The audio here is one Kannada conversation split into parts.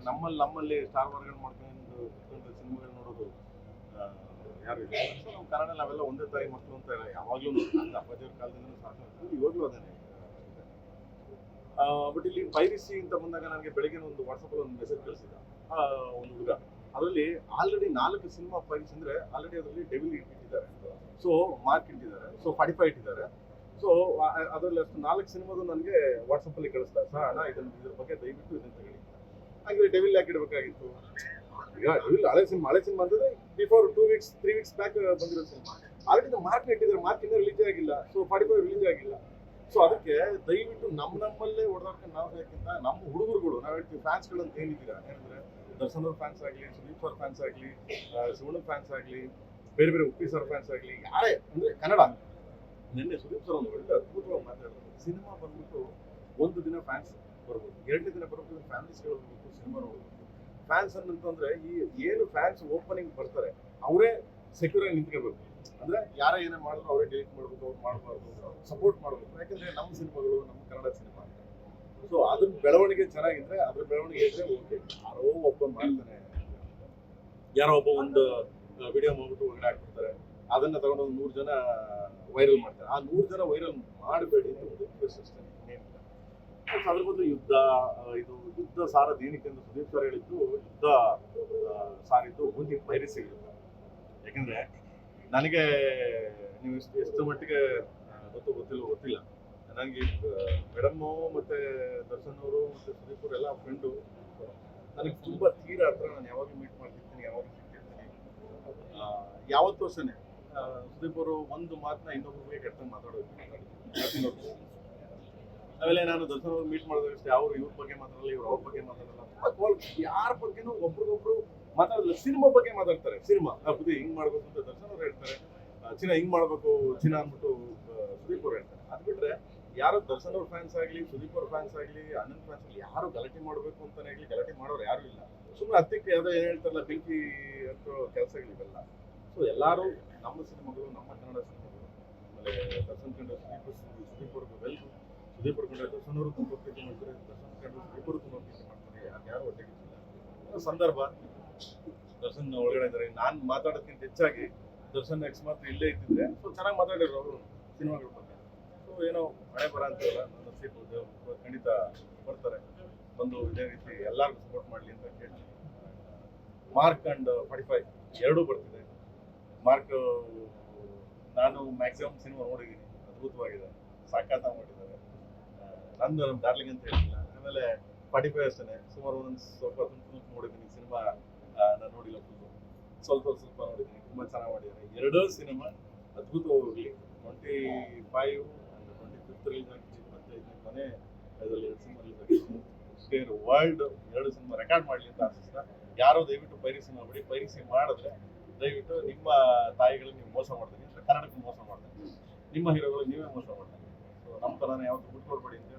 ನಮ್ಮಲ್ಲಿ ಸ್ಟಾರ್ ವರ್ಗನ್ ಮಾಡ್ಕೊಂಡು ಸಿನಿಮಾಗಳು ನೋಡೋದು ಯಾರು ಇಲ್ಲ. ಸೊ ನಮ್ಮ ಕನ್ನಡ ನಾವೆಲ್ಲ ಒಂದೇ ತಾಯಿ ಮಕ್ಕಳು ಅಂತ ಯಾವಾಗಲೂ ನನ್ನ ಅಪ್ಪಾಜಿಯವ್ರ ಕಾಲದಿಂದ ಸಾಕು ಇವಾಗಲೂ ಅದೇನೆ. ಬಟ್ ಇಲ್ಲಿ ಪೈರಿಸಿ ಅಂತ ಬಂದಾಗ ನನಗೆ ಬೆಳಗ್ಗೆ ಒಂದು ವಾಟ್ಸಪ್ಪಲ್ಲಿ ಒಂದು ಮೆಸೇಜ್ ಕಳಿಸಿದ ಒಂದು ಹುಡುಗ. ಅದರಲ್ಲಿ ಆಲ್ರೆಡಿ 4 ಸಿನಿಮಾ ಪೈರಿಸಿ ಅಂದರೆ ಆಲ್ರೆಡಿ ಅದರಲ್ಲಿ ಡೆವಿಲ್ ಇಟ್ಟಿದ್ದಾರೆ, ಸೊ ಮಾರ್ಕ್ ಇಟ್ಟಿದ್ದಾರೆ, ಸೊ 45 ಇಟ್ಟಿದ್ದಾರೆ. ಸೊ ಅದರಲ್ಲಿ ಅಷ್ಟು 4 ಸಿನಿಮಾದು ನನಗೆ ವಾಟ್ಸಪ್ಪಲ್ಲಿ ಕಳಿಸ್ತಾರೆ. ಸರ್ ಅಣ್ಣ ಇದ್ರ ಬಗ್ಗೆ ದಯವಿಟ್ಟು ಇದನ್ನು ತಗೊಳ್ಳಿ. ಹಾಗೆ ಡೆವಿಲ್ ಯಾಕೆ ಇಡಬೇಕಾಗಿತ್ತು? ಈಗ ಡೆವಿಲ್ ಹಳೆ ಸಿನಿಮಾ ಅಂತಂದ್ರೆ ಬಿಫೋರ್ 2 ವೀಕ್ಸ್ 3 ವೀಕ್ಸ್ ಬ್ಯಾಕ್ ಬಂದಿರೋ ಸಿನಿಮಾ. ಆಲ್ರೆಡಿ ಮಾರ್ಕ್ ಇಟ್ಟಿದ್ದಾರೆ, ಮಾರ್ಕ್ ಇನ್ನೂ ರಿಲೀಸ್ ಆಗಿಲ್ಲ, ಸೊ 45 ರಿಲೀಸ್ ಆಗಿಲ್ಲ. ಸೊ ಅದಕ್ಕೆ ದಯವಿಟ್ಟು ನಮ್ಮಲ್ಲೇ ಹೊಡೆದಾಡ್ಕೊಂಡು ನಾವು ಬೇಕಿಂತ ನಮ್ಮ ಹುಡುಗರುಗಳು ನಾವು ಹೇಳ್ತೀವಿ ಫ್ಯಾನ್ಸ್ಗಳು ಅಂತ ಏನಿದ್ದೀರಾ ಏನಂದ್ರೆ ದರ್ಶನ್ ಅವ್ರ ಫ್ಯಾನ್ಸ್ ಆಗಲಿ, ಸುದೀಪ್ ಅವ್ರ ಫ್ಯಾನ್ಸ್ ಆಗಲಿ, ಶಿವಣ್ಣ ಫ್ಯಾನ್ಸ್ ಆಗಲಿ, ಬೇರೆ ಬೇರೆ ಉಪ್ಪಿ ಸರ್ ಫ್ಯಾನ್ಸ್ ಆಗಲಿ, ಯಾರೇ ಅಂದರೆ ಕನ್ನಡ. ನಿನ್ನೆ ಸುದೀಪ್ ಸರ್ ಒಂದು ಒಳ್ಳೆ ಅದ್ಭುತವಾಗಿ ಮಾತಾಡೋದು. ಸಿನಿಮಾ ಬಂದ್ಬಿಟ್ಟು ಒಂದು ದಿನ ಫ್ಯಾನ್ಸ್ ಬರ್ಬೋದು, 2ನೇ ದಿನ ಬರ್ಬೋದು ಫ್ಯಾಮಿಲೀಸ್ಗಳು ಹೋಗ್ಬೇಕು ಸಿನಿಮಾ ನೋಡ್ಬೇಕು. ಫ್ಯಾನ್ಸ್ ಅಂತಂದ್ರೆ ಈ ಏನು ಫ್ಯಾನ್ಸ್ ಓಪನಿಂಗ್ ಬರ್ತಾರೆ ಅವರೇ ಸೆಕ್ಯೂರ್ ಆಗಿ ನಿಂತ್ಕೋಬೇಕು. ಅಂದ್ರೆ ಯಾರೇ ಏನೇ ಮಾಡಿದ್ರು ಅವರೇ ಡಿಲೀಟ್ ಮಾಡ್ಬೇಕು, ಅವ್ರು ಮಾಡಬಾರ್ದು, ಸಪೋರ್ಟ್ ಮಾಡಬೇಕು. ಯಾಕಂದ್ರೆ ನಮ್ಮ ಸಿನಿಮಾಗಳು ನಮ್ಮ ಕನ್ನಡ ಸಿನಿಮಾ. ಸೊ ಅದ್ರ ಬೆಳವಣಿಗೆ ಚೆನ್ನಾಗಿದ್ರೆ ಅದ್ರ ಬೆಳವಣಿಗೆ ಇದ್ರೆ ಓಕೆ. ಯಾರೋ ಒಬ್ಬ ಮಾಡ್ತಾನೆ, ಯಾರೋ ಒಬ್ಬ ಒಂದು ವಿಡಿಯೋ ಮಾಡ್ಬಿಟ್ಟು ಹೊರಗಡೆ ಹಾಕ್ಬಿಡ್ತಾರೆ, ಅದನ್ನ ತಗೊಂಡು ಒಂದು 100 ಜನ ವೈರಲ್ ಮಾಡ್ತಾರೆ. ಆ 100 ಜನ ವೈರಲ್ ಮಾಡಬೇಡಿ ಅಂತ ಒಂದು ರಿಕ್ವೆಸ್ಟ್ ಅಷ್ಟೇ, ಇನ್ನೇನಿಲ್ಲ. ಅದ್ರ ಬದಲು ಯುದ್ಧ ಸಾರದು ಏನಕ್ಕೆ ಅಂತ ಸುದೀಪ್ ಸರ್ ಹೇಳಿದ್ದು, ಯುದ್ಧ ಸಾರಿದ್ದು ಮುಂದಿನ ಪೈರಸಿ. ಯಾಕಂದ್ರೆ ನನಗೆ ನೀವು ಎಷ್ಟು ಮಟ್ಟಿಗೆ ಗೊತ್ತಿಲ್ಲ. ನನಗೆ ಮೇಡಮ್ಮು ಮತ್ತೆ ದರ್ಶನ್ ಅವರು ಮತ್ತೆ ಸುದೀಪ್ ಅವರು ಎಲ್ಲ ಫ್ರೆಂಡು. ನನಗೆ ತುಂಬ ತೀರಾ ಹತ್ರ. ನಾನು ಯಾವಾಗ ಮೀಟ್ ಮಾಡ್ತಿರ್ತೀನಿ, ಯಾವಾಗ ಸಿಗ್ತಿರ್ತೀನಿ. ಯಾವತ್ತೂ ಅಷ್ಟೇ ಸುದೀಪ್ ಅವರು ಒಂದು ಮಾತನ್ನ ಇನ್ನೊಬ್ಬರಿಗೆ ಕೆಟ್ಟ ಮಾತಾಡೋದು. ಆಮೇಲೆ ನಾನು ದರ್ಶನ್ ಅವ್ರು ಮೀಟ್ ಮಾಡಿದ್ರೆ ಅಷ್ಟೇ, ಅವ್ರು ಇವ್ರ ಬಗ್ಗೆ ಮಾತಾಡಲ್ಲ, ಇವ್ರು ಅವ್ರ ಬಗ್ಗೆ ಮಾತಾಡಲ್ಲ. ಯಾರ ಬಗ್ಗೆನೂ ಒಬ್ರಿಗೊಬ್ರು ಮಾತಾಡೋದಿಲ್ಲ. ಸಿನಿಮಾ ಬಗ್ಗೆ ಮಾತಾಡ್ತಾರೆ. ಸಿನಿಮಾ ಬುದ್ಧಿ ಹಿಂಗ್ ಮಾಡ್ಬೇಕು ಅಂತ ದರ್ಶನ್ ಅವ್ರು ಹೇಳ್ತಾರೆ, ಚಿನ್ನ ಹಿಂಗ್ ಮಾಡ್ಬೇಕು ಚಿನ್ನ ಅಂದ್ಬಿಟ್ಟು ಸುದೀಪ್ ಅವ್ರು ಹೇಳ್ತಾರೆ. ಅದು ಬಿಟ್ರೆ ಯಾರು ದರ್ಶನ್ ಅವ್ರ ಫ್ಯಾನ್ಸ್ ಆಗಲಿ, ಸುದೀಪ್ ಅವ್ರ ಫ್ಯಾನ್ಸ್ ಆಗಲಿ, ಅನಂತ್ ಫ್ಯಾನ್ಸ್ ಆಗಲಿ ಯಾರು ಗಲಾಟೆ ಮಾಡಬೇಕು ಅಂತಾನೆ ಆಗಲಿ ಗಲಾಟೆ ಮಾಡೋರು ಯಾರು ಇಲ್ಲ. ಸುಮ್ಮನೆ ಹತ್ತಿಕ್ಕೆ ಯಾವುದೋ ಏನು ಹೇಳ್ತಾರಲ್ಲ ಬೆಂಕಿ ಅಂತ ಕೆಲಸಗಳಿವೆಲ್ಲ. ಸೊ ಎಲ್ಲರೂ ನಮ್ಮ ಸಿನಿಮಾಗಳು, ನಮ್ಮ ಕನ್ನಡ ಸಿನಿಮಾಗಳು. ಆಮೇಲೆ ದರ್ಶನ್ ಕಂಡ್ರೆ ಸುದೀಪ್ ಅವ್ರಿಗೆ ವೆಲ್ಕು, ಸುದೀಪ್ ಅವ್ರ ಕಂಡ್ರೆ ದರ್ಶನ್ ಅವರು ತುಂಬ ಪ್ರೀತಿ ಮಾಡ್ತಾರೆ, ದರ್ಶನ್ ಕಂಡ್ರೆ ಸುದೀಪ್ ಅವರು ತುಂಬ ಪ್ರೀತಿ ಮಾಡ್ತಾರೆ. ಯಾರು ಒಟ್ಟಿಗಿಲ್ಲ. ಸಂದರ್ಭ ದರ್ಶನ್ ಒಳಗಡೆ ಇದ್ದಾರೆ. ನಾನು ಮಾತಾಡೋದಕ್ಕಿಂತ ಹೆಚ್ಚಾಗಿ ದರ್ಶನ್ ಎಕ್ಸ್ ಮಾತ್ರ ಇಲ್ಲೇ ಇದ್ದಿದ್ರೆ ಸೊ ಚೆನ್ನಾಗಿ ಮಾತಾಡಿದ್ರು ಅವರು ಸಿನಿಮಾಗಳ ಬಗ್ಗೆ. ಸೊ ಏನೋ ಮಳೆ ಬರ ಅಂತೀವಲ್ಲ, ನನ್ನ ಸೇಫ್ ಖಂಡಿತ ಬರ್ತಾರೆ, ಬಂದು ಇದೇ ರೀತಿ ಎಲ್ಲರಿಗೂ ಸಪೋರ್ಟ್ ಮಾಡಲಿ ಅಂತ ಕೇಳ್ತೀನಿ. ಮಾರ್ಕ್ ಅಂಡ್ 45 ಎರಡೂ ಬರ್ತಿದೆ. ಮಾರ್ಕ್ ನಾನು ಮ್ಯಾಕ್ಸಿಮಮ್ ಸಿನಿಮಾ ನೋಡಿದ್ದೀನಿ, ಅದ್ಭುತವಾಗಿದೆ, ಸಾಕಾತ ಮಾಡಿದ್ದಾರೆ. ನಂದು ನಮ್ಮ ಡಾರ್ಲಿಂಗ್ ಅಂತ ಹೇಳಿಲ್ಲ. ಆಮೇಲೆ 45 ಅಷ್ಟೇ, ಸುಮಾರು ಒಂದು ಸ್ವಲ್ಪ ತುಂಬ ನೋಡಿದ್ದೀನಿ ಸಿನಿಮಾ. ನಾನು ನೋಡಿಲ್ಲ ಫುಲ್ಲು, ಸ್ವಲ್ಪ ನೋಡಿದ್ದೀನಿ. ತುಂಬ ಚೆನ್ನಾಗಿ ಮಾಡಿದ್ದಾರೆ ಎರಡೂ ಸಿನಿಮಾ, ಅದ್ಭುತವಾಗಿ ಹೋಗಲಿ. 25 ಆ್ಯಂಡ್ 25th ರಿಲೀಸ್ ಆಗ್ತಿದೆ, 25ನೇ ಕೊನೆ ಅದರಲ್ಲಿ 2 ಸಿನಿಮಾ ರಿಲೀಸ್ ಆಗ್ತಿದೆ. ಸ್ಟೇರ್ ವರ್ಲ್ಡ್ 2 ಸಿನಿಮಾ ರೆಕಾರ್ಡ್ ಮಾಡಲಿ ಅಂತ ಆಶಿಸ್ತಾ, ಯಾರೋ ದಯವಿಟ್ಟು ಪೈರಸಿ ಮಾಡಬೇಡಿ. ಪೈರಸಿ ಮಾಡಿದ್ರೆ ದಯವಿಟ್ಟು ನಿಮ್ಮ ತಾಯಿಗಳಿಗೆ ನೀವು ಮೋಸ ಮಾಡ್ತೀನಿ, ಕನ್ನಡಕ್ಕೆ ಮೋಸ ಮಾಡ್ತೀನಿ, ನಿಮ್ಮ ಹೀರೋಗಳಿಗೆ ನೀವೇ ಮೋಸ ಮಾಡ್ತೀನಿ. ಸೊ ನಮ್ಮ ಥರನೇ ಯಾವತ್ತೂ ಬಿಟ್ಕೊಡ್ಬೇಡಿ ಅಂತ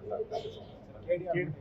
ಹೇಳಿ